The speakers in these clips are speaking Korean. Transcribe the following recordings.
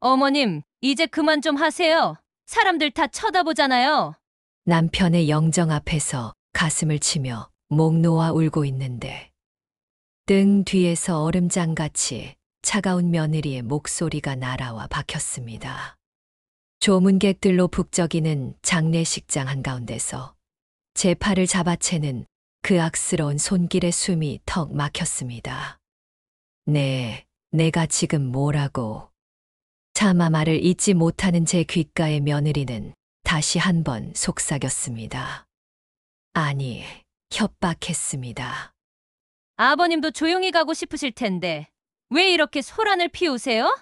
어머님, 이제 그만 좀 하세요. 사람들 다 쳐다보잖아요. 남편의 영정 앞에서 가슴을 치며 목 놓아 울고 있는데 등 뒤에서 얼음장같이 차가운 며느리의 목소리가 날아와 박혔습니다. 조문객들로 북적이는 장례식장 한가운데서 제 팔을 잡아채는 그 악스러운 손길의 숨이 턱 막혔습니다. 네, 내가 지금 뭐라고. 차마 말을 잇지 못하는 제 귓가의 며느리는 다시 한 번 속삭였습니다. 아니, 협박했습니다. 아버님도 조용히 가고 싶으실 텐데 왜 이렇게 소란을 피우세요?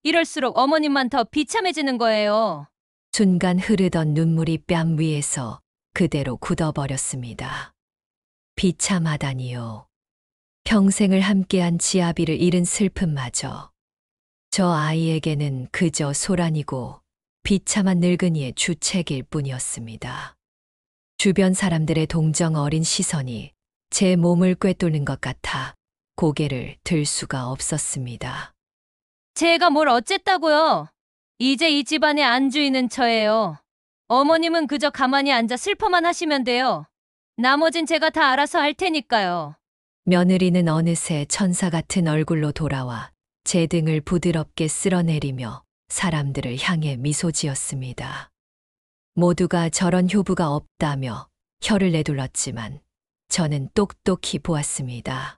이럴수록 어머님만 더 비참해지는 거예요. 순간 흐르던 눈물이 뺨 위에서 그대로 굳어버렸습니다. 비참하다니요. 평생을 함께한 지아비를 잃은 슬픔마저 저 아이에게는 그저 소란이고 비참한 늙은이의 주책일 뿐이었습니다. 주변 사람들의 동정 어린 시선이 제 몸을 꿰뚫는 것 같아 고개를 들 수가 없었습니다. 제가 뭘 어쨌다고요? 이제 이 집안의 안주인은 저예요. 어머님은 그저 가만히 앉아 슬퍼만 하시면 돼요. 나머진 제가 다 알아서 할 테니까요. 며느리는 어느새 천사 같은 얼굴로 돌아와 제 등을 부드럽게 쓸어내리며 사람들을 향해 미소 지었습니다. 모두가 저런 효부가 없다며 혀를 내둘렀지만 저는 똑똑히 보았습니다.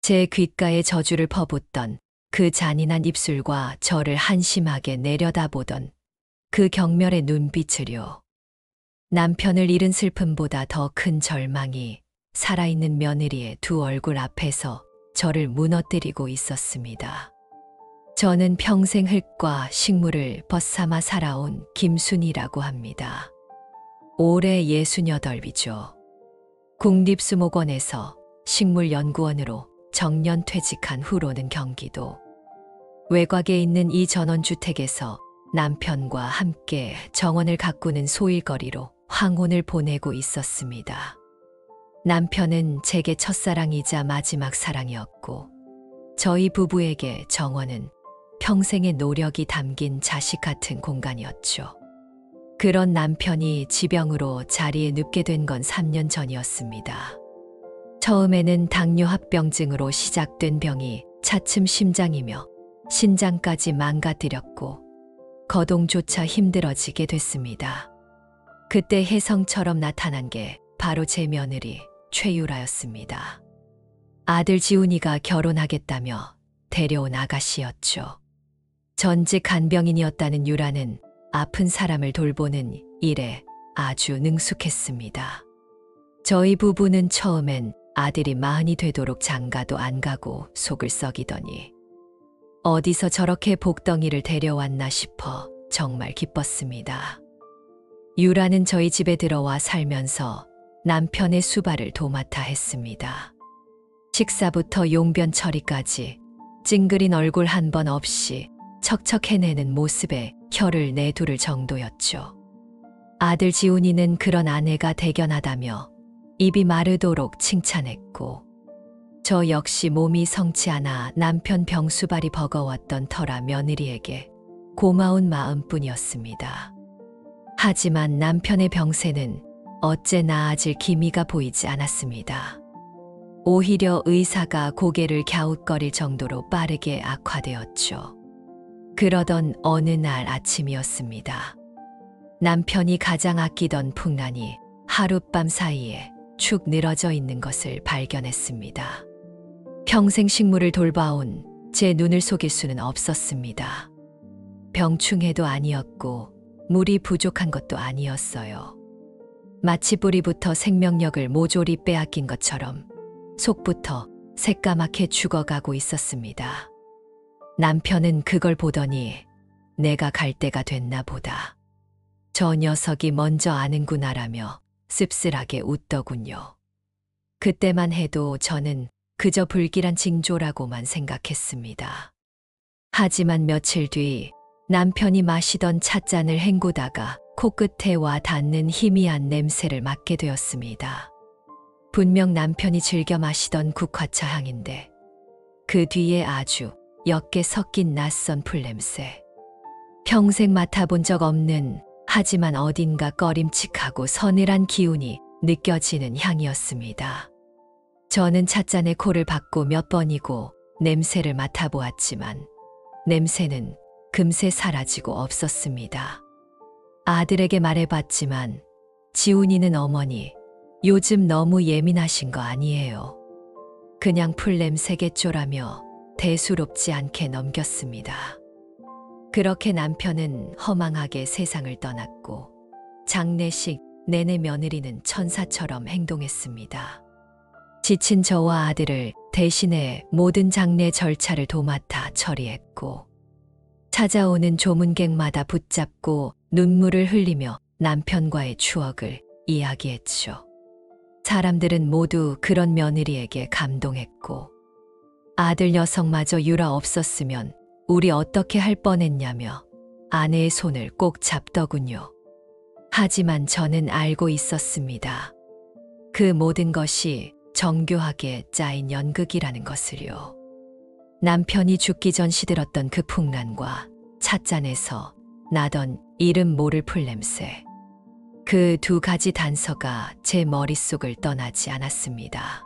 제 귓가에 저주를 퍼붓던 그 잔인한 입술과 저를 한심하게 내려다보던 그 경멸의 눈빛을요. 남편을 잃은 슬픔보다 더 큰 절망이 살아있는 며느리의 두 얼굴 앞에서 저를 무너뜨리고 있었습니다. 저는 평생 흙과 식물을 벗삼아 살아온 김순이라고 합니다. 올해 68이죠. 국립수목원에서 식물연구원으로 정년 퇴직한 후로는 경기도 외곽에 있는 이 전원주택에서 남편과 함께 정원을 가꾸는 소일거리로 황혼을 보내고 있었습니다. 남편은 제게 첫사랑이자 마지막 사랑이었고 저희 부부에게 정원은 평생의 노력이 담긴 자식 같은 공간이었죠. 그런 남편이 지병으로 자리에 눕게 된 건 3년 전이었습니다. 처음에는 당뇨합병증으로 시작된 병이 차츰 심장이며 신장까지 망가뜨렸고 거동조차 힘들어지게 됐습니다. 그때 혜성처럼 나타난 게 바로 제 며느리 최유라였습니다. 아들 지훈이가 결혼하겠다며 데려온 아가씨였죠. 전직 간병인이었다는 유라는 아픈 사람을 돌보는 일에 아주 능숙했습니다. 저희 부부는 처음엔 아들이 마흔이 되도록 장가도 안 가고 속을 썩이더니 어디서 저렇게 복덩이를 데려왔나 싶어 정말 기뻤습니다. 유라는 저희 집에 들어와 살면서 남편의 수발을 도맡아 했습니다. 식사부터 용변 처리까지 찡그린 얼굴 한 번 없이 척척 해내는 모습에 혀를 내두를 정도였죠. 아들 지훈이는 그런 아내가 대견하다며 입이 마르도록 칭찬했고 저 역시 몸이 성치 않아 남편 병수발이 버거웠던 터라 며느리에게 고마운 마음뿐이었습니다. 하지만 남편의 병세는 어째 나아질 기미가 보이지 않았습니다. 오히려 의사가 고개를 갸웃거릴 정도로 빠르게 악화되었죠. 그러던 어느 날 아침이었습니다. 남편이 가장 아끼던 풍란이 하룻밤 사이에 축 늘어져 있는 것을 발견했습니다. 평생 식물을 돌봐온 제 눈을 속일 수는 없었습니다. 병충해도 아니었고 물이 부족한 것도 아니었어요. 마치 뿌리부터 생명력을 모조리 빼앗긴 것처럼 속부터 새까맣게 죽어가고 있었습니다. 남편은 그걸 보더니 내가 갈 때가 됐나 보다. 저 녀석이 먼저 아는구나라며 씁쓸하게 웃더군요. 그때만 해도 저는 그저 불길한 징조라고만 생각했습니다. 하지만 며칠 뒤 남편이 마시던 찻잔을 헹구다가 코끝에 와 닿는 희미한 냄새를 맡게 되었습니다. 분명 남편이 즐겨 마시던 국화차 향인데 그 뒤에 아주 옅게 섞인 낯선 풀냄새. 평생 맡아본 적 없는, 하지만 어딘가 꺼림칙하고 서늘한 기운이 느껴지는 향이었습니다. 저는 찻잔에 코를 박고 몇 번이고 냄새를 맡아보았지만 냄새는 금세 사라지고 없었습니다. 아들에게 말해봤지만 지훈이는 어머니, 요즘 너무 예민하신 거 아니에요. 그냥 풀냄새겠죠라며 대수롭지 않게 넘겼습니다. 그렇게 남편은 허망하게 세상을 떠났고 장례식 내내 며느리는 천사처럼 행동했습니다. 지친 저와 아들을 대신해 모든 장례 절차를 도맡아 처리했고 찾아오는 조문객마다 붙잡고 눈물을 흘리며 남편과의 추억을 이야기했죠. 사람들은 모두 그런 며느리에게 감동했고 아들 녀석마저 유라 없었으면 우리 어떻게 할 뻔했냐며 아내의 손을 꼭 잡더군요. 하지만 저는 알고 있었습니다. 그 모든 것이 정교하게 짜인 연극이라는 것을요. 남편이 죽기 전 시들었던 그 풍란과 찻잔에서 나던 이름 모를 풀냄새. 그 두 가지 단서가 제 머릿속을 떠나지 않았습니다.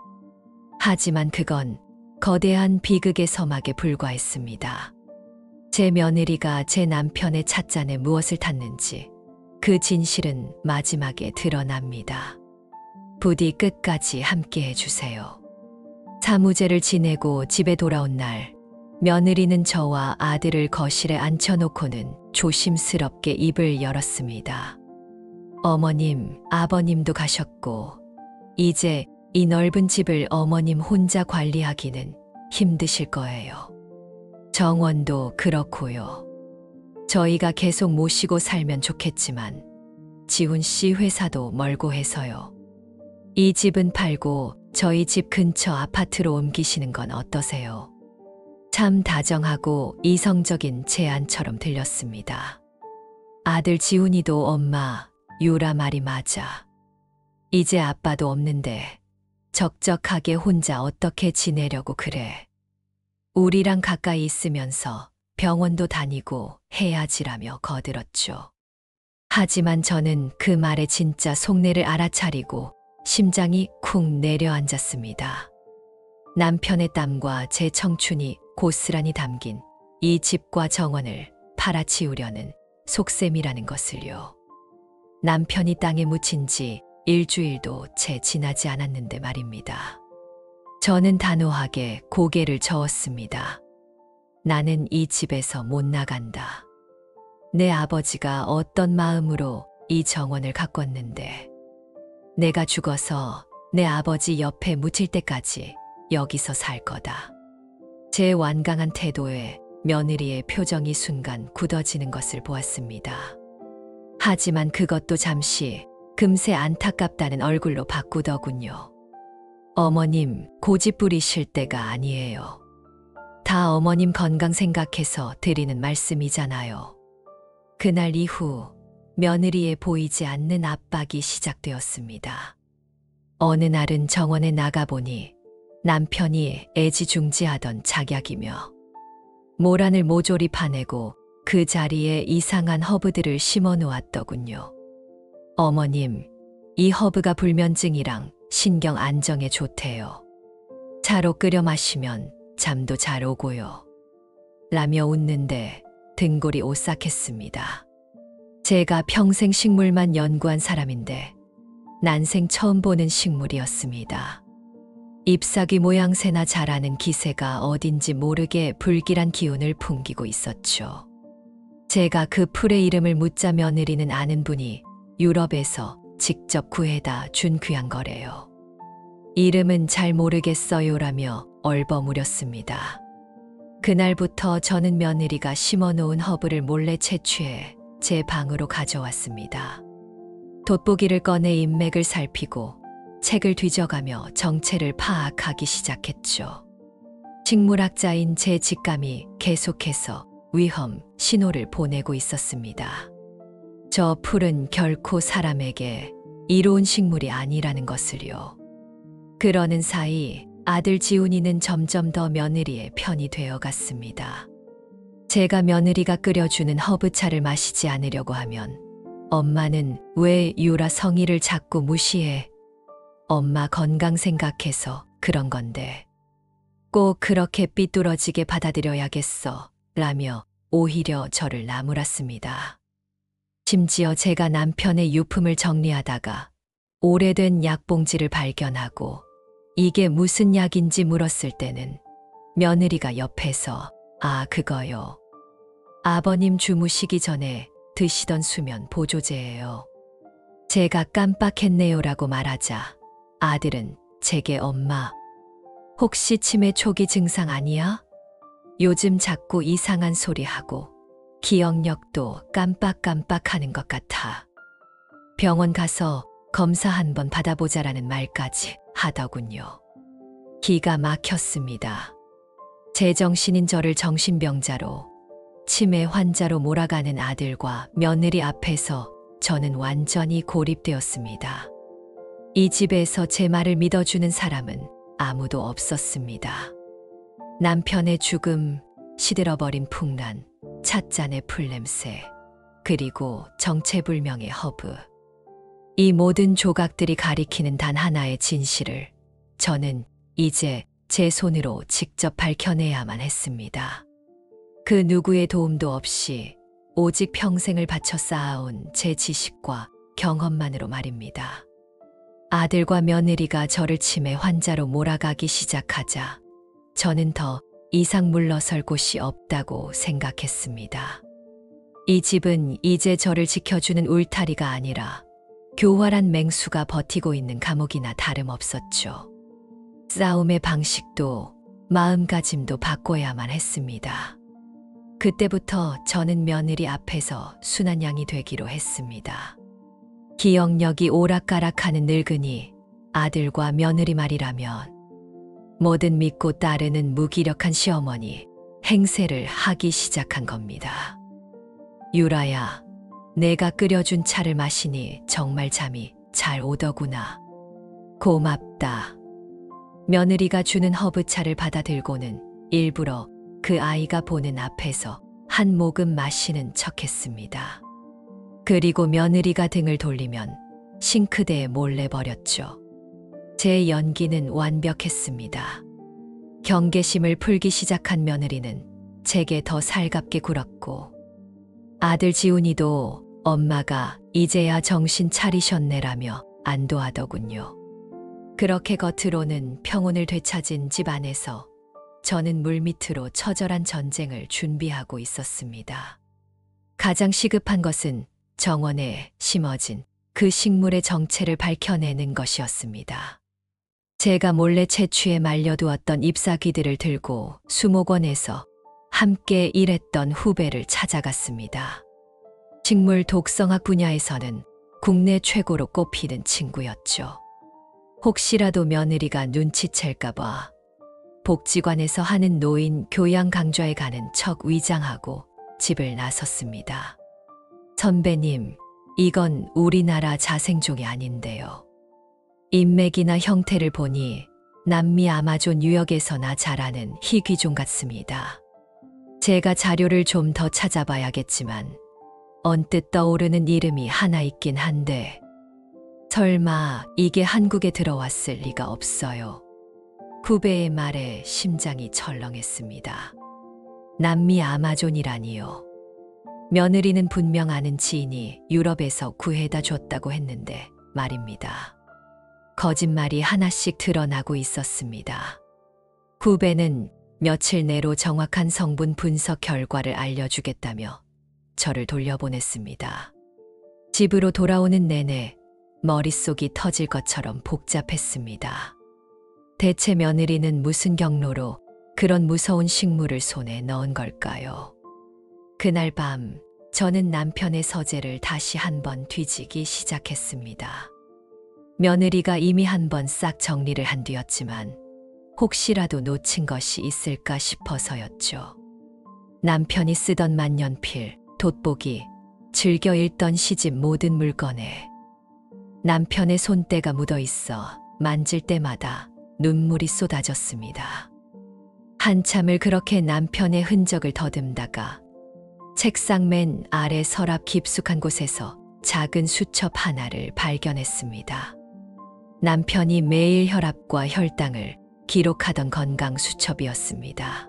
하지만 그건 거대한 비극의 서막에 불과했습니다. 제 며느리가 제 남편의 찻잔에 무엇을 탔는지 그 진실은 마지막에 드러납니다. 부디 끝까지 함께 해주세요. 사무제를 지내고 집에 돌아온 날, 며느리는 저와 아들을 거실에 앉혀놓고는 조심스럽게 입을 열었습니다. 어머님, 아버님도 가셨고, 이제 이 넓은 집을 어머님 혼자 관리하기는 힘드실 거예요. 정원도 그렇고요. 저희가 계속 모시고 살면 좋겠지만 지훈 씨 회사도 멀고 해서요. 이 집은 팔고 저희 집 근처 아파트로 옮기시는 건 어떠세요? 참 다정하고 이성적인 제안처럼 들렸습니다. 아들 지훈이도 엄마, 유라 말이 맞아. 이제 아빠도 없는데 적적하게 혼자 어떻게 지내려고 그래. 우리랑 가까이 있으면서 병원도 다니고 해야지라며 거들었죠. 하지만 저는 그 말에 진짜 속내를 알아차리고 심장이 쿵 내려앉았습니다. 남편의 땀과 제 청춘이 고스란히 담긴 이 집과 정원을 팔아치우려는 속셈이라는 것을요. 남편이 땅에 묻힌 지 일주일도 채 지나지 않았는데 말입니다. 저는 단호하게 고개를 저었습니다. 나는 이 집에서 못 나간다. 내 아버지가 어떤 마음으로 이 정원을 가꿨는데 내가 죽어서 내 아버지 옆에 묻힐 때까지 여기서 살 거다. 제 완강한 태도에 며느리의 표정이 순간 굳어지는 것을 보았습니다. 하지만 그것도 잠시 금세 안타깝다는 얼굴로 바꾸더군요. 어머님, 고집 부리실 때가 아니에요. 다 어머님 건강 생각해서 드리는 말씀이잖아요. 그날 이후 며느리의 보이지 않는 압박이 시작되었습니다. 어느 날은 정원에 나가보니 남편이 애지중지하던 작약이며 모란을 모조리 파내고 그 자리에 이상한 허브들을 심어 놓았더군요. 어머님, 이 허브가 불면증이랑 신경 안정에 좋대요. 차로 끓여 마시면 잠도 잘 오고요. 라며 웃는데 등골이 오싹했습니다. 제가 평생 식물만 연구한 사람인데 난생 처음 보는 식물이었습니다. 잎사귀 모양새나 자라는 기세가 어딘지 모르게 불길한 기운을 풍기고 있었죠. 제가 그 풀의 이름을 묻자 며느리는 아는 분이 유럽에서 직접 구해다 준 귀한 거래요. 이름은 잘 모르겠어요라며 얼버무렸습니다. 그날부터 저는 며느리가 심어놓은 허브를 몰래 채취해 제 방으로 가져왔습니다. 돋보기를 꺼내 인맥을 살피고 책을 뒤져가며 정체를 파악하기 시작했죠. 식물학자인 제 직감이 계속해서 위험 신호를 보내고 있었습니다. 저 풀은 결코 사람에게 이로운 식물이 아니라는 것을요. 그러는 사이 아들 지훈이는 점점 더 며느리의 편이 되어 갔습니다. 제가 며느리가 끓여주는 허브차를 마시지 않으려고 하면 엄마는 왜 유라 성의를 자꾸 무시해? 엄마 건강 생각해서 그런 건데 꼭 그렇게 삐뚤어지게 받아들여야겠어 라며 오히려 저를 나무랐습니다. 심지어 제가 남편의 유품을 정리하다가 오래된 약봉지를 발견하고 이게 무슨 약인지 물었을 때는 며느리가 옆에서 그거요. 아버님 주무시기 전에 드시던 수면 보조제예요. 제가 깜빡했네요라고 말하자 아들은 제게 엄마, 혹시 치매 초기 증상 아니야? 요즘 자꾸 이상한 소리 하고 기억력도 깜빡깜빡하는 것 같아. 병원 가서 검사 한번 받아보자라는 말까지 하더군요. 기가 막혔습니다. 제정신인 저를 정신병자로, 치매 환자로 몰아가는 아들과 며느리 앞에서 저는 완전히 고립되었습니다. 이 집에서 제 말을 믿어주는 사람은 아무도 없었습니다. 남편의 죽음, 시들어버린 풍란, 찻잔의 풀냄새, 그리고 정체불명의 허브. 이 모든 조각들이 가리키는 단 하나의 진실을 저는 이제 제 손으로 직접 밝혀내야만 했습니다. 그 누구의 도움도 없이 오직 평생을 바쳐 쌓아온 제 지식과 경험만으로 말입니다. 아들과 며느리가 저를 치매 환자로 몰아가기 시작하자 저는 더 이상 물러설 곳이 없다고 생각했습니다. 이 집은 이제 저를 지켜주는 울타리가 아니라 교활한 맹수가 버티고 있는 감옥이나 다름없었죠. 싸움의 방식도 마음가짐도 바꿔야만 했습니다. 그때부터 저는 며느리 앞에서 순한 양이 되기로 했습니다. 기억력이 오락가락하는 늙은이, 아들과 며느리 말이라면 뭐든 믿고 따르는 무기력한 시어머니, 행세를 하기 시작한 겁니다. 유라야, 내가 끓여준 차를 마시니 정말 잠이 잘 오더구나. 고맙다. 며느리가 주는 허브차를 받아 들고는 일부러 그 아이가 보는 앞에서 한 모금 마시는 척했습니다. 그리고 며느리가 등을 돌리면 싱크대에 몰래 버렸죠. 제 연기는 완벽했습니다. 경계심을 풀기 시작한 며느리는 제게 더 살갑게 굴었고 아들 지훈이도 엄마가 이제야 정신 차리셨네라며 안도하더군요. 그렇게 겉으로는 평온을 되찾은 집 안에서 저는 물밑으로 처절한 전쟁을 준비하고 있었습니다. 가장 시급한 것은 정원에 심어진 그 식물의 정체를 밝혀내는 것이었습니다. 제가 몰래 채취에 말려두었던 잎사귀들을 들고 수목원에서 함께 일했던 후배를 찾아갔습니다. 식물 독성학 분야에서는 국내 최고로 꼽히는 친구였죠. 혹시라도 며느리가 눈치챌까봐 복지관에서 하는 노인 교양 강좌에 가는 척 위장하고 집을 나섰습니다. 선배님, 이건 우리나라 자생종이 아닌데요. 인맥이나 형태를 보니 남미 아마존 유역에서나 자라는 희귀종 같습니다. 제가 자료를 좀 더 찾아봐야겠지만 언뜻 떠오르는 이름이 하나 있긴 한데 설마 이게 한국에 들어왔을 리가 없어요. 후배의 말에 심장이 철렁했습니다. 남미 아마존이라니요. 며느리는 분명 아는 지인이 유럽에서 구해다 줬다고 했는데 말입니다. 거짓말이 하나씩 드러나고 있었습니다. 후배는 며칠 내로 정확한 성분 분석 결과를 알려주겠다며 저를 돌려보냈습니다. 집으로 돌아오는 내내 머릿속이 터질 것처럼 복잡했습니다. 대체 며느리는 무슨 경로로 그런 무서운 식물을 손에 넣은 걸까요? 그날 밤 저는 남편의 서재를 다시 한번 뒤지기 시작했습니다. 며느리가 이미 한번 싹 정리를 한 뒤였지만 혹시라도 놓친 것이 있을까 싶어서였죠. 남편이 쓰던 만년필, 돋보기, 즐겨 읽던 시집 모든 물건에 남편의 손때가 묻어 있어 만질 때마다 눈물이 쏟아졌습니다. 한참을 그렇게 남편의 흔적을 더듬다가 책상 맨 아래 서랍 깊숙한 곳에서 작은 수첩 하나를 발견했습니다. 남편이 매일 혈압과 혈당을 기록하던 건강 수첩이었습니다.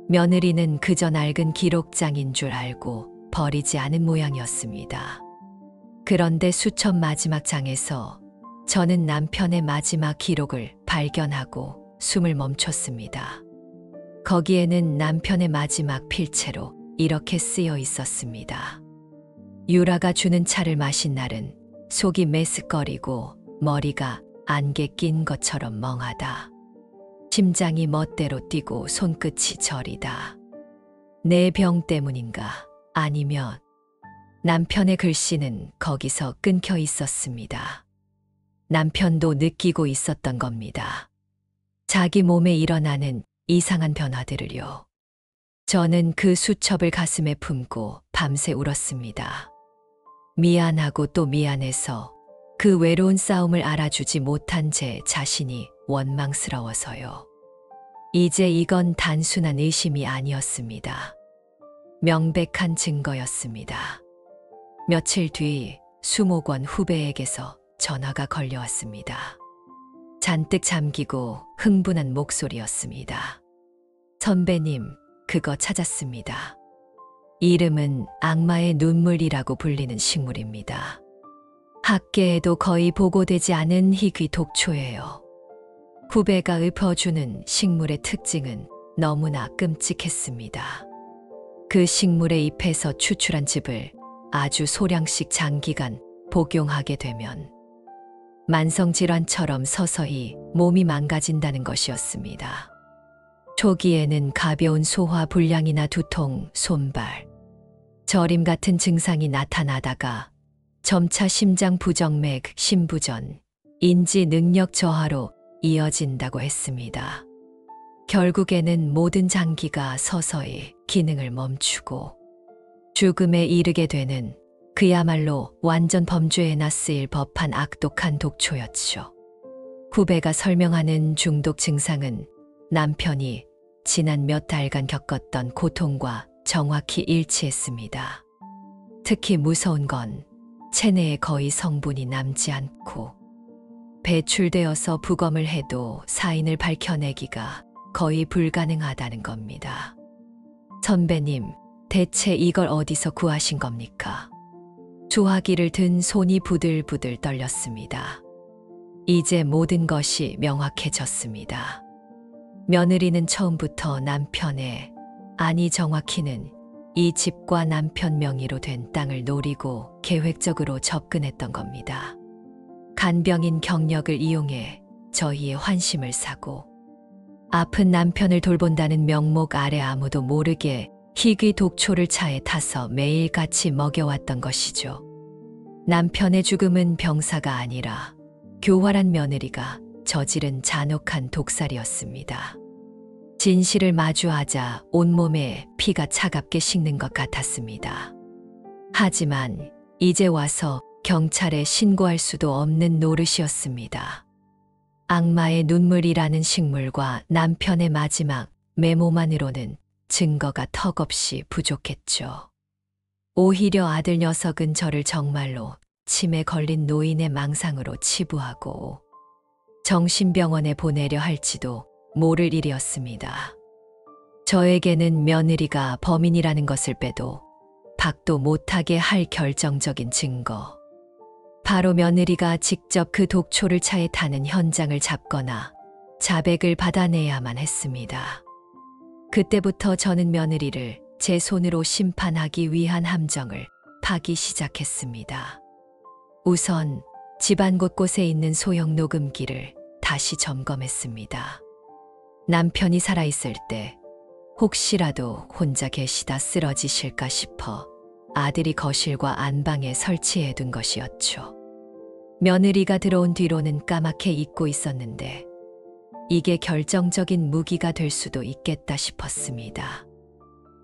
며느리는 그저 낡은 기록장인 줄 알고 버리지 않은 모양이었습니다. 그런데 수첩 마지막 장에서 저는 남편의 마지막 기록을 발견하고 숨을 멈췄습니다. 거기에는 남편의 마지막 필체로 이렇게 쓰여 있었습니다. 유라가 주는 차를 마신 날은 속이 메스꺼리고 머리가 안개 낀 것처럼 멍하다. 심장이 멋대로 뛰고 손끝이 저리다. 내 병 때문인가 아니면 남편의 글씨는 거기서 끊겨 있었습니다. 남편도 느끼고 있었던 겁니다. 자기 몸에 일어나는 이상한 변화들을요. 저는 그 수첩을 가슴에 품고 밤새 울었습니다. 미안하고 또 미안해서 그 외로운 싸움을 알아주지 못한 제 자신이 원망스러워서요. 이제 이건 단순한 의심이 아니었습니다. 명백한 증거였습니다. 며칠 뒤 수목원 후배에게서 전화가 걸려왔습니다. 잔뜩 잠기고 흥분한 목소리였습니다. 선배님, 그거 찾았습니다. 이름은 악마의 눈물이라고 불리는 식물입니다. 학계에도 거의 보고되지 않은 희귀 독초예요. 후배가 읊어주는 식물의 특징은 너무나 끔찍했습니다. 그 식물의 잎에서 추출한 즙을 아주 소량씩 장기간 복용하게 되면 만성질환처럼 서서히 몸이 망가진다는 것이었습니다. 초기에는 가벼운 소화 불량이나 두통, 손발, 저림 같은 증상이 나타나다가 점차 심장 부정맥, 심부전, 인지 능력 저하로 이어진다고 했습니다. 결국에는 모든 장기가 서서히 기능을 멈추고 죽음에 이르게 되는 그야말로 완전 범죄에나 쓰일 법한 악독한 독초였죠. 후배가 설명하는 중독 증상은 남편이 지난 몇 달간 겪었던 고통과 정확히 일치했습니다. 특히 무서운 건 체내에 거의 성분이 남지 않고 배출되어서 부검을 해도 사인을 밝혀내기가 거의 불가능하다는 겁니다. 선배님, 대체 이걸 어디서 구하신 겁니까? 수화기를 든 손이 부들부들 떨렸습니다. 이제 모든 것이 명확해졌습니다. 며느리는 처음부터 남편의, 아니 정확히는 이 집과 남편 명의로 된 땅을 노리고 계획적으로 접근했던 겁니다. 간병인 경력을 이용해 저희의 환심을 사고 아픈 남편을 돌본다는 명목 아래 아무도 모르게 희귀 독초를 차에 타서 매일같이 먹여왔던 것이죠. 남편의 죽음은 병사가 아니라 교활한 며느리가 저지른 잔혹한 독살이었습니다. 진실을 마주하자 온몸에 피가 차갑게 식는 것 같았습니다. 하지만 이제 와서 경찰에 신고할 수도 없는 노릇이었습니다. 악마의 눈물이라는 식물과 남편의 마지막 메모만으로는 증거가 턱없이 부족했죠. 오히려 아들 녀석은 저를 정말로 치매 걸린 노인의 망상으로 치부하고 정신병원에 보내려 할지도 모를 일이었습니다. 저에게는 며느리가 범인이라는 것을 빼도 박도 못하게 할 결정적인 증거. 바로 며느리가 직접 그 독초를 차에 타는 현장을 잡거나 자백을 받아내야만 했습니다. 그때부터 저는 며느리를 제 손으로 심판하기 위한 함정을 파기 시작했습니다. 우선 집안 곳곳에 있는 소형 녹음기를 다시 점검했습니다. 남편이 살아있을 때 혹시라도 혼자 계시다 쓰러지실까 싶어 아들이 거실과 안방에 설치해둔 것이었죠. 며느리가 들어온 뒤로는 까맣게 잊고 있었는데 이게 결정적인 무기가 될 수도 있겠다 싶었습니다.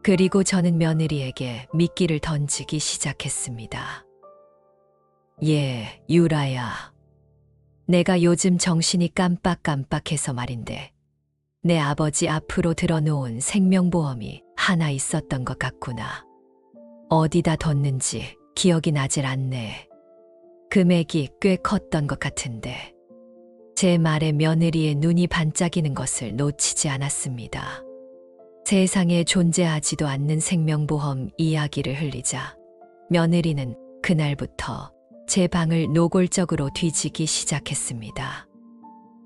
그리고 저는 며느리에게 미끼를 던지기 시작했습니다. 예, 유라야. 내가 요즘 정신이 깜빡깜빡해서 말인데 내 아버지 앞으로 들어놓은 생명보험이 하나 있었던 것 같구나. 어디다 뒀는지 기억이 나질 않네. 금액이 꽤 컸던 것 같은데 제 말에 며느리의 눈이 반짝이는 것을 놓치지 않았습니다. 세상에 존재하지도 않는 생명보험 이야기를 흘리자 며느리는 그날부터 제 방을 노골적으로 뒤지기 시작했습니다.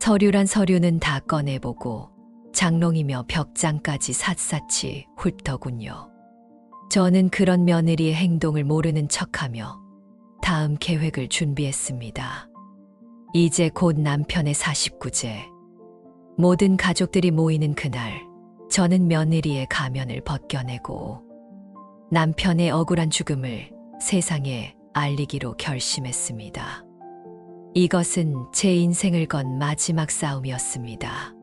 서류란 서류는 다 꺼내보고 장롱이며 벽장까지 샅샅이 훑더군요. 저는 그런 며느리의 행동을 모르는 척하며 다음 계획을 준비했습니다. 이제 곧 남편의 49제. 모든 가족들이 모이는 그날, 저는 며느리의 가면을 벗겨내고 남편의 억울한 죽음을 세상에 알리기로 결심했습니다. 이것은 제 인생을 건 마지막 싸움이었습니다.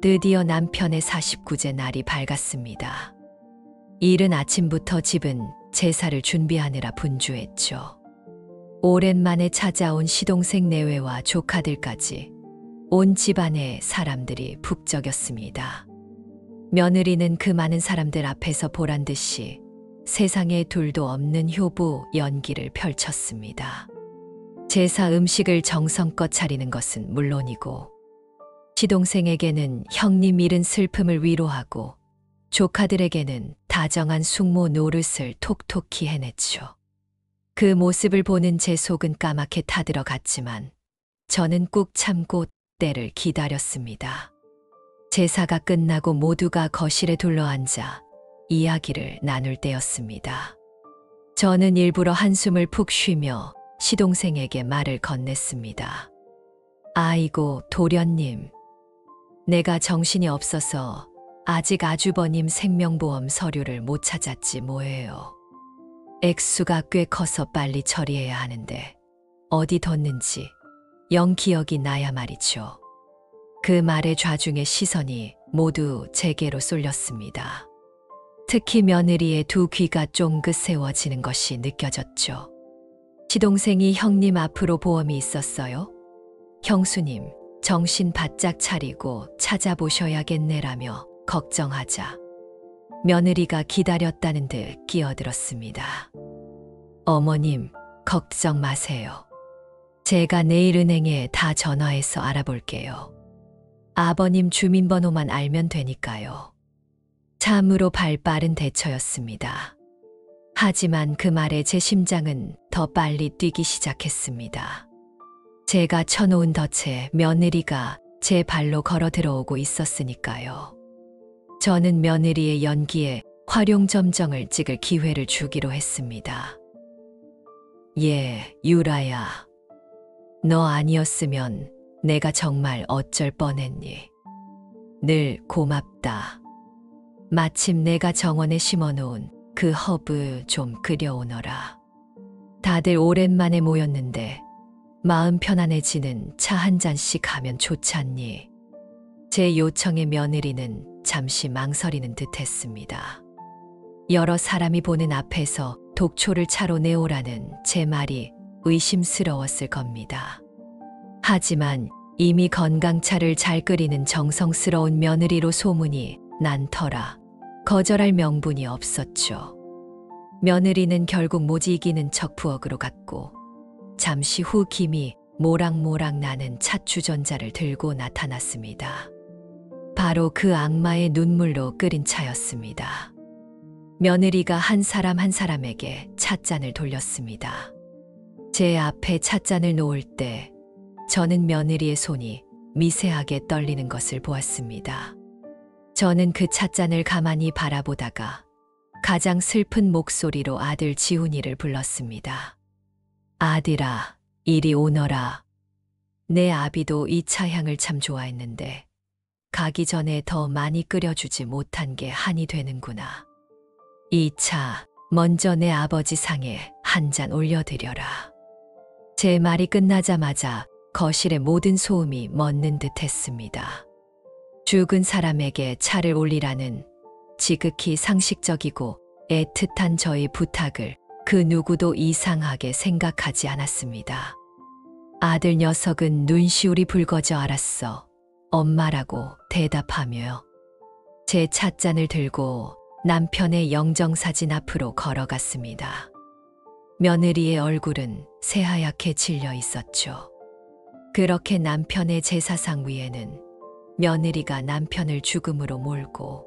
드디어 남편의 49제 날이 밝았습니다. 이른 아침부터 집은 제사를 준비하느라 분주했죠. 오랜만에 찾아온 시동생 내외와 조카들까지 온 집안의 사람들이 북적였습니다. 며느리는 그 많은 사람들 앞에서 보란 듯이 세상에 둘도 없는 효부 연기를 펼쳤습니다. 제사 음식을 정성껏 차리는 것은 물론이고 시동생에게는 형님 잃은 슬픔을 위로하고 조카들에게는 다정한 숙모 노릇을 톡톡히 해냈죠. 그 모습을 보는 제 속은 까맣게 타들어갔지만 저는 꾹 참고 때를 기다렸습니다. 제사가 끝나고 모두가 거실에 둘러앉아 이야기를 나눌 때였습니다. 저는 일부러 한숨을 푹 쉬며 시동생에게 말을 건넸습니다. 아이고 도련님, 내가 정신이 없어서 아직 아주버님 생명보험 서류를 못 찾았지 뭐예요. 액수가 꽤 커서 빨리 처리해야 하는데 어디 뒀는지 영 기억이 나야 말이죠. 그 말에 좌중의 시선이 모두 제게로 쏠렸습니다. 특히 며느리의 두 귀가 쫑긋 세워지는 것이 느껴졌죠. 시동생이 형님 앞으로 보험이 있었어요? 형수님, 정신 바짝 차리고 찾아보셔야겠네라며 걱정하자 며느리가 기다렸다는 듯 끼어들었습니다. 어머님, 걱정 마세요. 제가 내일 은행에 다 전화해서 알아볼게요. 아버님 주민번호만 알면 되니까요. 참으로 발빠른 대처였습니다. 하지만 그 말에 제 심장은 더 빨리 뛰기 시작했습니다. 제가 쳐놓은 덫에 며느리가 제 발로 걸어 들어오고 있었으니까요. 저는 며느리의 연기에 활용점정을 찍을 기회를 주기로 했습니다. 예, 유라야. 너 아니었으면 내가 정말 어쩔 뻔했니. 늘 고맙다. 마침 내가 정원에 심어놓은 그 허브 좀 그려오너라. 다들 오랜만에 모였는데 마음 편안해지는 차 한 잔씩 하면 좋잖니. 제 요청에 며느리는 잠시 망설이는 듯했습니다. 여러 사람이 보는 앞에서 독초를 차로 내오라는 제 말이 의심스러웠을 겁니다. 하지만 이미 건강차를 잘 끓이는 정성스러운 며느리로 소문이 난 터라 거절할 명분이 없었죠. 며느리는 결국 모지 이기는 척 부엌으로 갔고 잠시 후 김이 모락모락 나는 찻주전자를 들고 나타났습니다. 바로 그 악마의 눈물로 끓인 차였습니다. 며느리가 한 사람 한 사람에게 찻잔을 돌렸습니다. 제 앞에 찻잔을 놓을 때 저는 며느리의 손이 미세하게 떨리는 것을 보았습니다. 저는 그 찻잔을 가만히 바라보다가 가장 슬픈 목소리로 아들 지훈이를 불렀습니다. 아들아, 이리 오너라. 내 아비도 이 차향을 참 좋아했는데 가기 전에 더 많이 끓여주지 못한 게 한이 되는구나. 이 차 먼저 내 아버지 상에 한 잔 올려드려라. 제 말이 끝나자마자 거실의 모든 소음이 멎는 듯 했습니다. 죽은 사람에게 차를 올리라는 지극히 상식적이고 애틋한 저의 부탁을 그 누구도 이상하게 생각하지 않았습니다. 아들 녀석은 눈시울이 붉어져 알았어. 엄마라고 대답하며 제 찻잔을 들고 남편의 영정사진 앞으로 걸어갔습니다. 며느리의 얼굴은 새하얗게 질려 있었죠. 그렇게 남편의 제사상 위에는 며느리가 남편을 죽음으로 몰고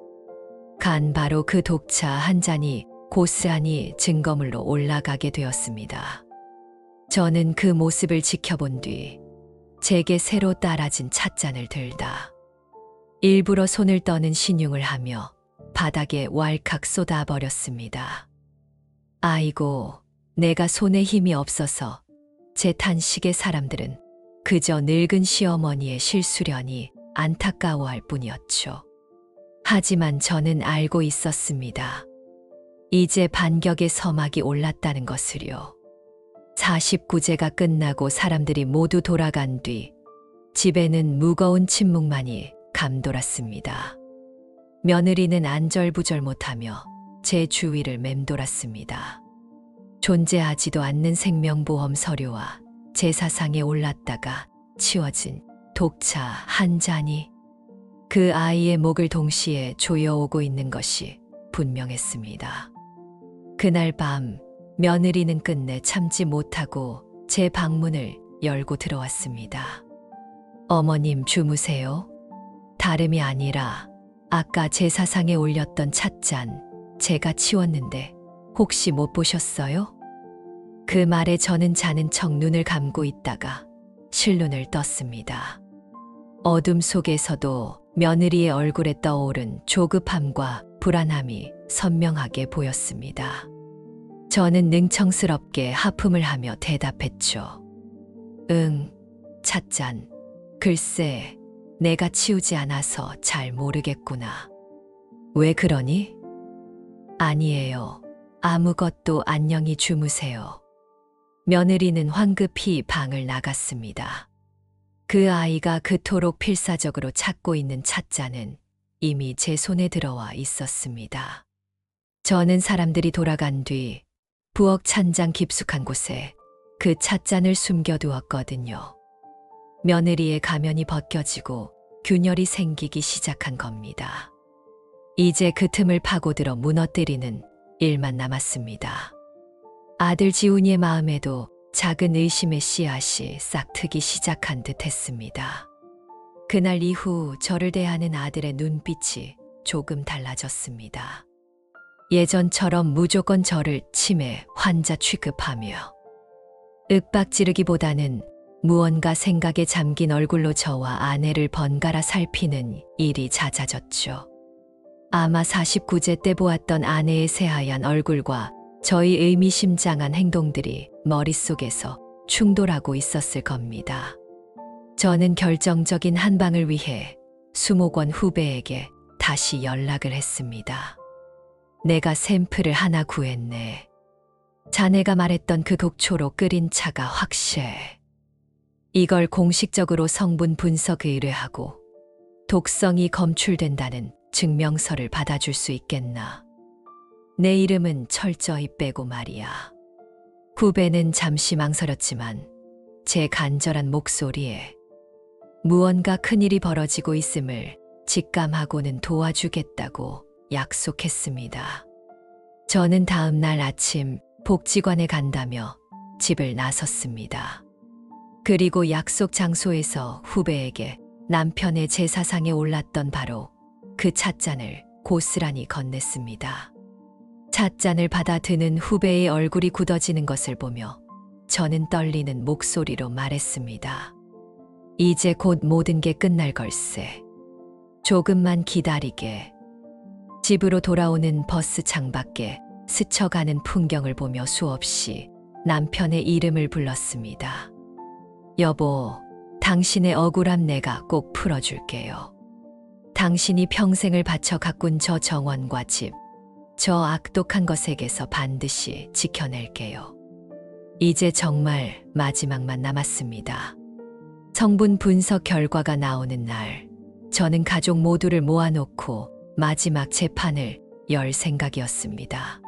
간 바로 그 독차 한 잔이 고스란히 증거물로 올라가게 되었습니다. 저는 그 모습을 지켜본 뒤 제게 새로 따라진 찻잔을 들다 일부러 손을 떠는 신용을 하며 바닥에 왈칵 쏟아버렸습니다. 아이고, 내가 손에 힘이 없어서 제 탄식에 사람들은 그저 늙은 시어머니의 실수려니 안타까워할 뿐이었죠. 하지만 저는 알고 있었습니다. 이제 반격의 서막이 올랐다는 것을요. 49제가 끝나고 사람들이 모두 돌아간 뒤 집에는 무거운 침묵만이 감돌았습니다. 며느리는 안절부절 못하며 제 주위를 맴돌았습니다. 존재하지도 않는 생명보험 서류와 제사상에 올랐다가 치워진 독차 한 잔이 그 아이의 목을 동시에 조여오고 있는 것이 분명했습니다. 그날 밤 며느리는 끝내 참지 못하고 제 방문을 열고 들어왔습니다. 어머님 주무세요? 다름이 아니라 아까 제사상에 올렸던 찻잔 제가 치웠는데 혹시 못 보셨어요? 그 말에 저는 자는 척 눈을 감고 있다가 실눈을 떴습니다. 어둠 속에서도 며느리의 얼굴에 떠오른 조급함과 불안함이 선명하게 보였습니다. 저는 능청스럽게 하품을 하며 대답했죠. 응, 찻잔. 글쎄, 내가 치우지 않아서 잘 모르겠구나. 왜 그러니? 아니에요. 아무것도 안녕히 주무세요. 며느리는 황급히 방을 나갔습니다. 그 아이가 그토록 필사적으로 찾고 있는 찻잔은 이미 제 손에 들어와 있었습니다. 저는 사람들이 돌아간 뒤 부엌 찬장 깊숙한 곳에 그 찻잔을 숨겨두었거든요. 며느리의 가면이 벗겨지고 균열이 생기기 시작한 겁니다. 이제 그 틈을 파고들어 무너뜨리는 일만 남았습니다. 아들 지훈이의 마음에도 작은 의심의 씨앗이 싹트기 시작한 듯 했습니다. 그날 이후 저를 대하는 아들의 눈빛이 조금 달라졌습니다. 예전처럼 무조건 저를 치매 환자 취급하며 윽박지르기보다는 무언가 생각에 잠긴 얼굴로 저와 아내를 번갈아 살피는 일이 잦아졌죠. 아마 49제 때 보았던 아내의 새하얀 얼굴과 저희 의미심장한 행동들이 머릿속에서 충돌하고 있었을 겁니다. 저는 결정적인 한 방을 위해 수목원 후배에게 다시 연락을 했습니다. 내가 샘플을 하나 구했네. 자네가 말했던 그 독초로 끓인 차가 확실해. 이걸 공식적으로 성분 분석 의뢰하고 독성이 검출된다는 증명서를 받아줄 수 있겠나? 내 이름은 철저히 빼고 말이야. 후배는 잠시 망설였지만 제 간절한 목소리에 무언가 큰일이 벌어지고 있음을 직감하고는 도와주겠다고 약속했습니다. 저는 다음 날 아침 복지관에 간다며 집을 나섰습니다. 그리고 약속 장소에서 후배에게 남편의 제사상에 올랐던 바로 그 찻잔을 고스란히 건넸습니다. 찻잔을 받아 드는 후배의 얼굴이 굳어지는 것을 보며 저는 떨리는 목소리로 말했습니다. 이제 곧 모든 게 끝날 걸세. 조금만 기다리게. 집으로 돌아오는 버스 창밖에 스쳐가는 풍경을 보며 수없이 남편의 이름을 불렀습니다. 여보, 당신의 억울함 내가 꼭 풀어줄게요. 당신이 평생을 바쳐 가꾼 저 정원과 집, 저 악독한 것에게서 반드시 지켜낼게요. 이제 정말 마지막만 남았습니다. 성분 분석 결과가 나오는 날, 저는 가족 모두를 모아놓고 마지막 재판을 열 생각이었습니다.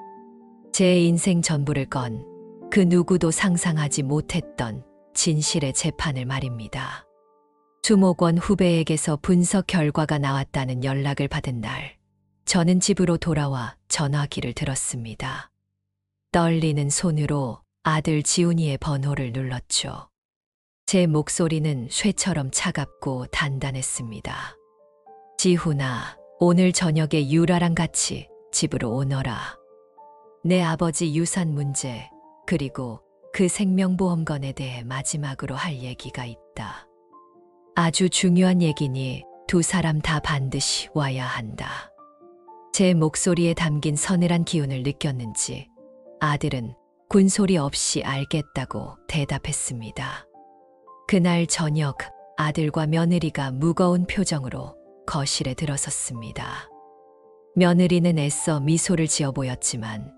제 인생 전부를 건 그 누구도 상상하지 못했던 진실의 재판을 말입니다. 수목원 후배에게서 분석 결과가 나왔다는 연락을 받은 날, 저는 집으로 돌아와 전화기를 들었습니다. 떨리는 손으로 아들 지훈이의 번호를 눌렀죠. 제 목소리는 쇠처럼 차갑고 단단했습니다. 지훈아, 오늘 저녁에 유라랑 같이 집으로 오너라. 내 아버지 유산 문제, 그리고 그 생명보험건에 대해 마지막으로 할 얘기가 있다. 아주 중요한 얘기니 두 사람 다 반드시 와야 한다. 제 목소리에 담긴 서늘한 기운을 느꼈는지 아들은 군소리 없이 알겠다고 대답했습니다. 그날 저녁 아들과 며느리가 무거운 표정으로 거실에 들어섰습니다. 며느리는 애써 미소를 지어 보였지만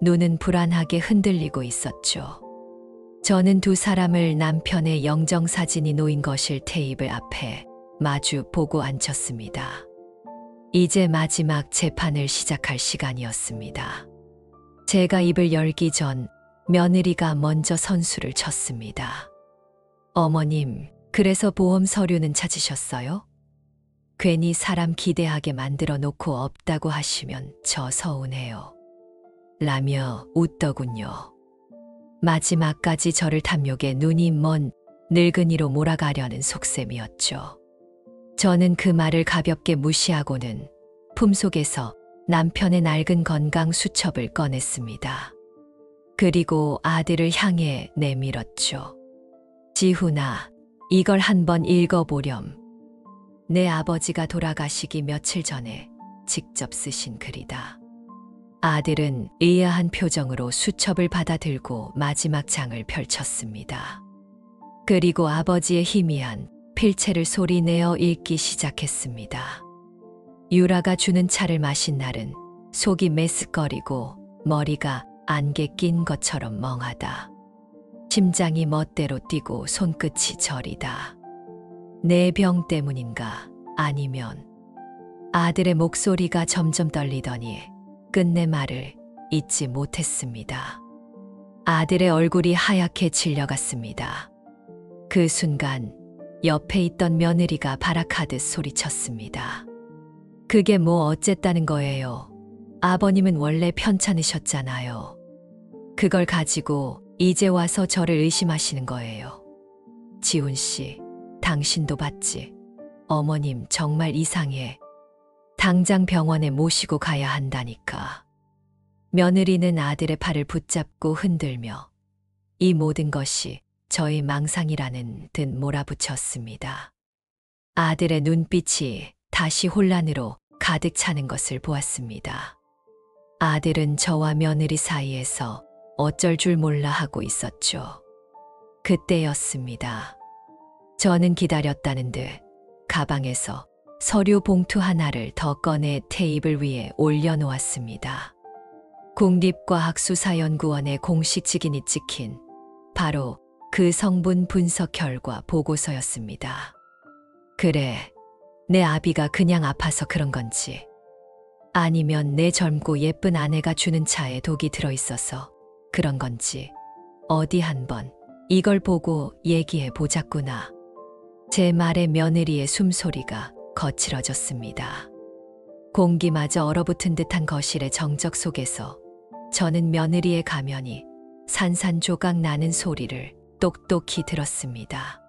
눈은 불안하게 흔들리고 있었죠. 저는 두 사람을 남편의 영정사진이 놓인 거실 테이블 앞에 마주 보고 앉혔습니다. 이제 마지막 재판을 시작할 시간이었습니다. 제가 입을 열기 전 며느리가 먼저 선수를 쳤습니다. 어머님, 그래서 보험 서류는 찾으셨어요? 괜히 사람 기대하게 만들어 놓고 없다고 하시면 저 서운해요. 라며 웃더군요. 마지막까지 저를 탐욕에 눈이 먼 늙은이로 몰아가려는 속셈이었죠. 저는 그 말을 가볍게 무시하고는 품속에서 남편의 낡은 건강 수첩을 꺼냈습니다. 그리고 아들을 향해 내밀었죠. 지훈아, 이걸 한번 읽어보렴. 내 아버지가 돌아가시기 며칠 전에 직접 쓰신 글이다. 아들은 의아한 표정으로 수첩을 받아들고 마지막 장을 펼쳤습니다. 그리고 아버지의 희미한 필체를 소리내어 읽기 시작했습니다. 유라가 주는 차를 마신 날은 속이 메스꺼리고 머리가 안개 낀 것처럼 멍하다. 심장이 멋대로 뛰고 손끝이 저리다. 내 병 때문인가 아니면 아들의 목소리가 점점 떨리더니 끝내 말을 잇지 못했습니다. 아들의 얼굴이 하얗게 질려갔습니다. 그 순간 옆에 있던 며느리가 발악하듯 소리쳤습니다. 그게 뭐 어쨌다는 거예요. 아버님은 원래 편찮으셨잖아요. 그걸 가지고 이제 와서 저를 의심하시는 거예요. 지훈 씨, 당신도 봤지? 어머님 정말 이상해. 당장 병원에 모시고 가야 한다니까. 며느리는 아들의 팔을 붙잡고 흔들며 이 모든 것이 저의 망상이라는 듯 몰아붙였습니다. 아들의 눈빛이 다시 혼란으로 가득 차는 것을 보았습니다. 아들은 저와 며느리 사이에서 어쩔 줄 몰라 하고 있었죠. 그때였습니다. 저는 기다렸다는 듯 가방에서 서류 봉투 하나를 더 꺼내 테이블 위에 올려놓았습니다. 국립과학수사연구원의 공식 직인이 찍힌 바로 그 성분 분석 결과 보고서였습니다. 그래, 내 아비가 그냥 아파서 그런 건지 아니면 내 젊고 예쁜 아내가 주는 차에 독이 들어있어서 그런 건지 어디 한번 이걸 보고 얘기해 보자꾸나. 제 말에 며느리의 숨소리가 거칠어졌습니다. 공기마저 얼어붙은 듯한 거실의 정적 속에서 저는 며느리의 가면이 산산조각 나는 소리를 똑똑히 들었습니다.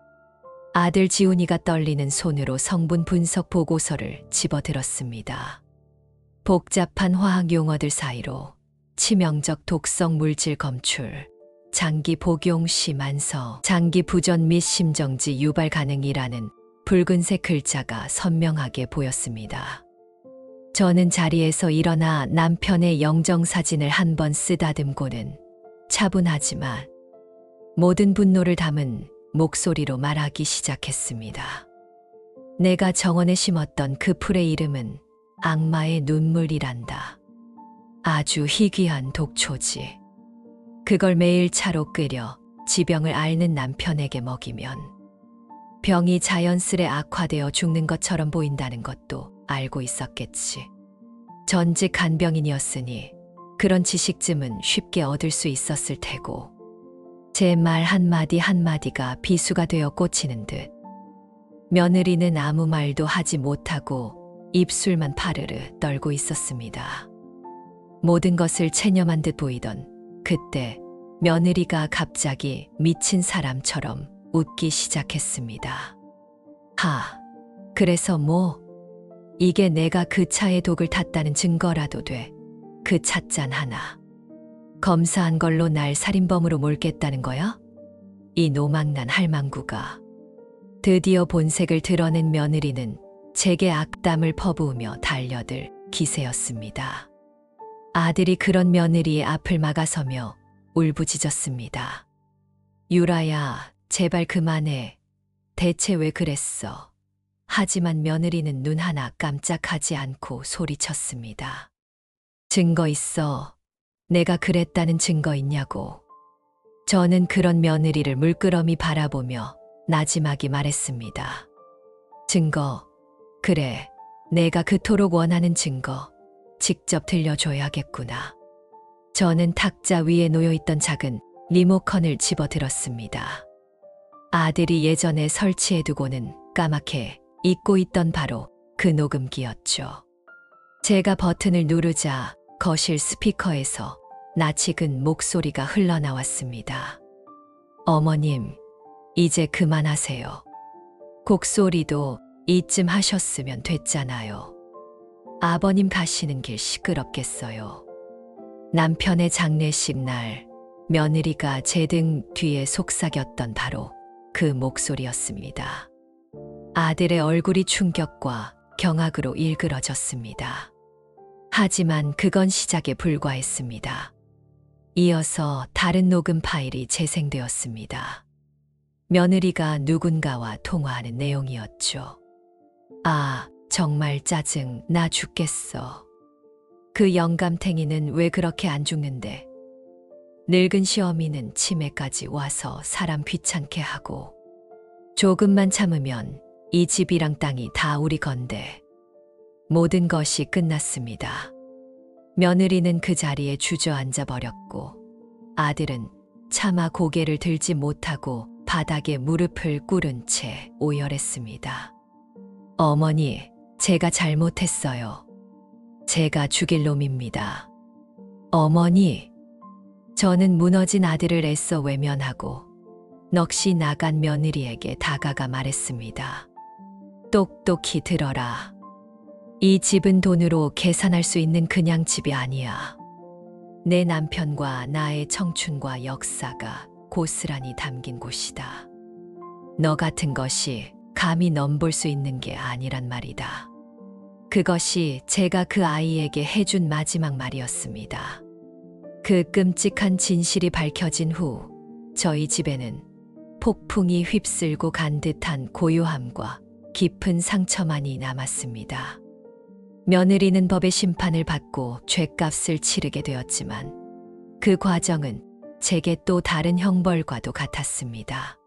아들 지훈이가 떨리는 손으로 성분 분석 보고서를 집어들었습니다. 복잡한 화학 용어들 사이로 치명적 독성 물질 검출, 장기 복용 시 만서, 장기 부전 및 심정지 유발 가능이라는 붉은색 글자가 선명하게 보였습니다. 저는 자리에서 일어나 남편의 영정사진을 한번 쓰다듬고는 차분하지만 모든 분노를 담은 목소리로 말하기 시작했습니다. 내가 정원에 심었던 그 풀의 이름은 악마의 눈물이란다. 아주 희귀한 독초지. 그걸 매일 차로 끓여 지병을 앓는 남편에게 먹이면 병이 자연스레 악화되어 죽는 것처럼 보인다는 것도 알고 있었겠지. 전직 간병인이었으니 그런 지식쯤은 쉽게 얻을 수 있었을 테고. 제 말 한마디 한마디가 비수가 되어 꽂히는 듯 며느리는 아무 말도 하지 못하고 입술만 파르르 떨고 있었습니다. 모든 것을 체념한 듯 보이던 그때 며느리가 갑자기 미친 사람처럼 웃기 시작했습니다. 그래서 뭐? 이게 내가 그 차에 독을 탔다는 증거라도 돼. 그 찻잔 하나. 검사한 걸로 날 살인범으로 몰겠다는 거야? 이 노망난 할망구가. 드디어 본색을 드러낸 며느리는 제게 악담을 퍼부으며 달려들 기세였습니다. 아들이 그런 며느리의 앞을 막아서며 울부짖었습니다. 유라야, 제발 그만해. 대체 왜 그랬어? 하지만 며느리는 눈 하나 깜짝하지 않고 소리쳤습니다. 증거 있어. 내가 그랬다는 증거 있냐고. 저는 그런 며느리를 물끄러미 바라보며 나지막이 말했습니다. 증거. 그래, 내가 그토록 원하는 증거. 직접 들려줘야겠구나. 저는 탁자 위에 놓여있던 작은 리모컨을 집어들었습니다. 아들이 예전에 설치해두고는 까맣게 잊고 있던 바로 그 녹음기였죠. 제가 버튼을 누르자 거실 스피커에서 낯익은 목소리가 흘러나왔습니다. 어머님, 이제 그만하세요. 곡소리도 이쯤 하셨으면 됐잖아요. 아버님 가시는 길 시끄럽겠어요. 남편의 장례식 날 며느리가 제 등 뒤에 속삭였던 바로 그 목소리였습니다. 아들의 얼굴이 충격과 경악으로 일그러졌습니다. 하지만 그건 시작에 불과했습니다. 이어서 다른 녹음 파일이 재생되었습니다. 며느리가 누군가와 통화하는 내용이었죠. 정말 짜증 나 죽겠어. 그 영감탱이는 왜 그렇게 안 죽는데? 늙은 시어미는 치매까지 와서 사람 귀찮게 하고 조금만 참으면 이 집이랑 땅이 다 우리 건데. 모든 것이 끝났습니다. 며느리는 그 자리에 주저앉아 버렸고 아들은 차마 고개를 들지 못하고 바닥에 무릎을 꿇은 채 오열했습니다. 어머니, 제가 잘못했어요. 제가 죽일 놈입니다. 어머니, 저는 무너진 아들을 애써 외면하고 넋이 나간 며느리에게 다가가 말했습니다. 똑똑히 들어라. 이 집은 돈으로 계산할 수 있는 그냥 집이 아니야. 내 남편과 나의 청춘과 역사가 고스란히 담긴 곳이다. 너 같은 것이 감히 넘볼 수 있는 게 아니란 말이다. 그것이 제가 그 아이에게 해준 마지막 말이었습니다. 그 끔찍한 진실이 밝혀진 후 저희 집에는 폭풍이 휩쓸고 간 듯한 고요함과 깊은 상처만이 남았습니다. 며느리는 법의 심판을 받고 죗값을 치르게 되었지만 그 과정은 제게 또 다른 형벌과도 같았습니다.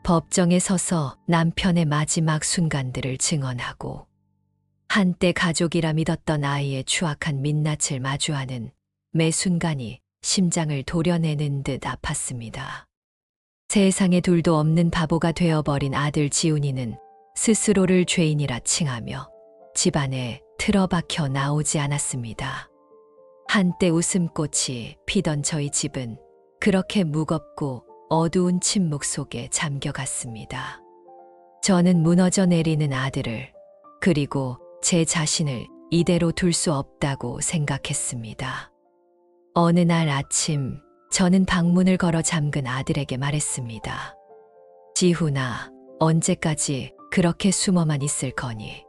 법정에 서서 남편의 마지막 순간들을 증언하고 한때 가족이라 믿었던 아이의 추악한 민낯을 마주하는 매 순간이 심장을 도려내는 듯 아팠습니다. 세상에 둘도 없는 바보가 되어버린 아들 지훈이는 스스로를 죄인이라 칭하며 집안에 틀어박혀 나오지 않았습니다. 한때 웃음꽃이 피던 저희 집은 그렇게 무겁고 어두운 침묵 속에 잠겨갔습니다. 저는 무너져 내리는 아들을 그리고 제 자신을 이대로 둘 수 없다고 생각했습니다. 어느 날 아침 저는 방문을 걸어 잠근 아들에게 말했습니다. 지훈아, 언제까지 그렇게 숨어만 있을 거니?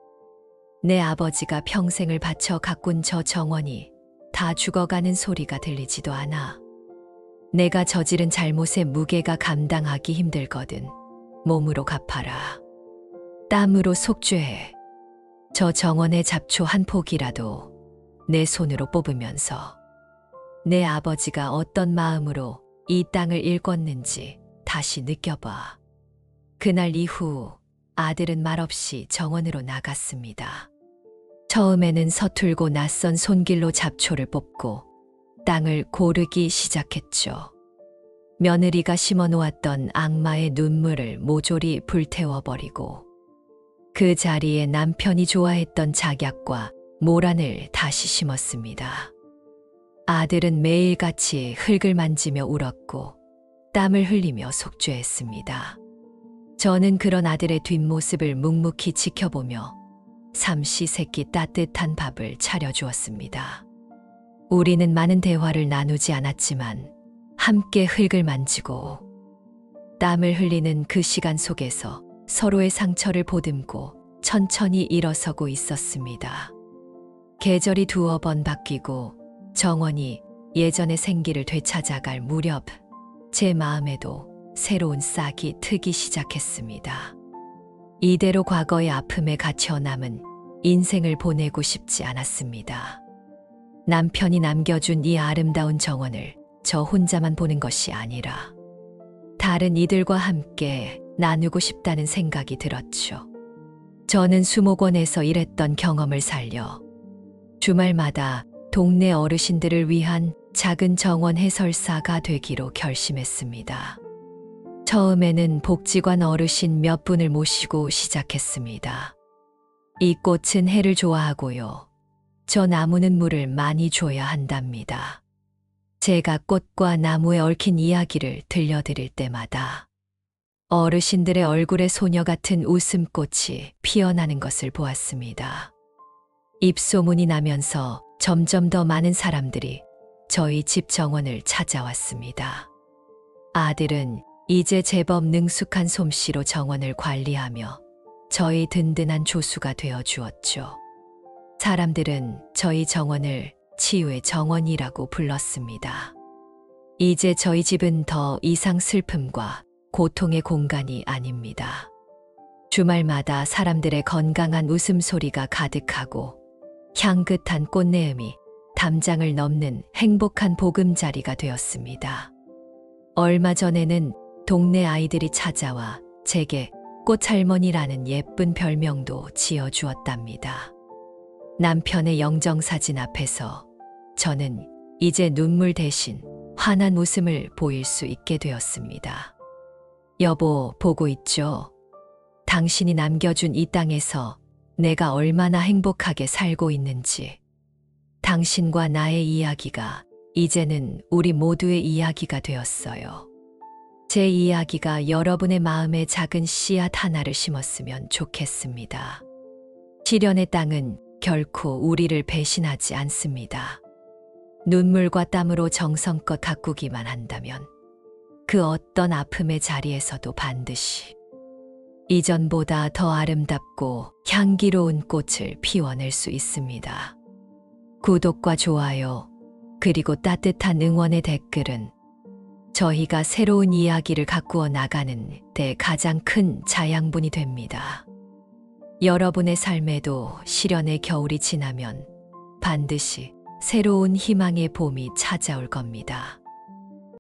내 아버지가 평생을 바쳐 가꾼 저 정원이 다 죽어가는 소리가 들리지도 않아. 내가 저지른 잘못의 무게가 감당하기 힘들거든. 몸으로 갚아라. 땀으로 속죄해. 저 정원의 잡초 한 폭이라도 내 손으로 뽑으면서 내 아버지가 어떤 마음으로 이 땅을 일궜는지 다시 느껴봐. 그날 이후 아들은 말없이 정원으로 나갔습니다. 처음에는 서툴고 낯선 손길로 잡초를 뽑고 땅을 고르기 시작했죠. 며느리가 심어놓았던 악마의 눈물을 모조리 불태워버리고 그 자리에 남편이 좋아했던 작약과 모란을 다시 심었습니다. 아들은 매일같이 흙을 만지며 울었고 땀을 흘리며 속죄했습니다. 저는 그런 아들의 뒷모습을 묵묵히 지켜보며 삼시세끼 따뜻한 밥을 차려주었습니다. 우리는 많은 대화를 나누지 않았지만 함께 흙을 만지고 땀을 흘리는 그 시간 속에서 서로의 상처를 보듬고 천천히 일어서고 있었습니다. 계절이 두어 번 바뀌고 정원이 예전의 생기를 되찾아갈 무렵 제 마음에도 새로운 싹이 트기 시작했습니다. 이대로 과거의 아픔에 갇혀 남은 인생을 보내고 싶지 않았습니다. 남편이 남겨준 이 아름다운 정원을 저 혼자만 보는 것이 아니라 다른 이들과 함께 나누고 싶다는 생각이 들었죠. 저는 수목원에서 일했던 경험을 살려 주말마다 동네 어르신들을 위한 작은 정원 해설사가 되기로 결심했습니다. 처음에는 복지관 어르신 몇 분을 모시고 시작했습니다. 이 꽃은 해를 좋아하고요. 저 나무는 물을 많이 줘야 한답니다. 제가 꽃과 나무에 얽힌 이야기를 들려드릴 때마다 어르신들의 얼굴에 소녀 같은 웃음꽃이 피어나는 것을 보았습니다. 입소문이 나면서 점점 더 많은 사람들이 저희 집 정원을 찾아왔습니다. 아들은 이제 제법 능숙한 솜씨로 정원을 관리하며 저희 든든한 조수가 되어 주었죠. 사람들은 저희 정원을 치유의 정원이라고 불렀습니다. 이제 저희 집은 더 이상 슬픔과 고통의 공간이 아닙니다. 주말마다 사람들의 건강한 웃음소리가 가득하고 향긋한 꽃내음이 담장을 넘는 행복한 보금자리가 되었습니다. 얼마 전에는 동네 아이들이 찾아와 제게 꽃할머니라는 예쁜 별명도 지어주었답니다. 남편의 영정사진 앞에서 저는 이제 눈물 대신 환한 웃음을 보일 수 있게 되었습니다. 여보, 보고 있죠? 당신이 남겨준 이 땅에서 내가 얼마나 행복하게 살고 있는지. 당신과 나의 이야기가 이제는 우리 모두의 이야기가 되었어요. 제 이야기가 여러분의 마음에 작은 씨앗 하나를 심었으면 좋겠습니다. 시련의 땅은 결코 우리를 배신하지 않습니다. 눈물과 땀으로 정성껏 가꾸기만 한다면 그 어떤 아픔의 자리에서도 반드시 이전보다 더 아름답고 향기로운 꽃을 피워낼 수 있습니다. 구독과 좋아요, 그리고 따뜻한 응원의 댓글은 저희가 새로운 이야기를 가꾸어 나가는 데 가장 큰 자양분이 됩니다. 여러분의 삶에도 시련의 겨울이 지나면 반드시 새로운 희망의 봄이 찾아올 겁니다.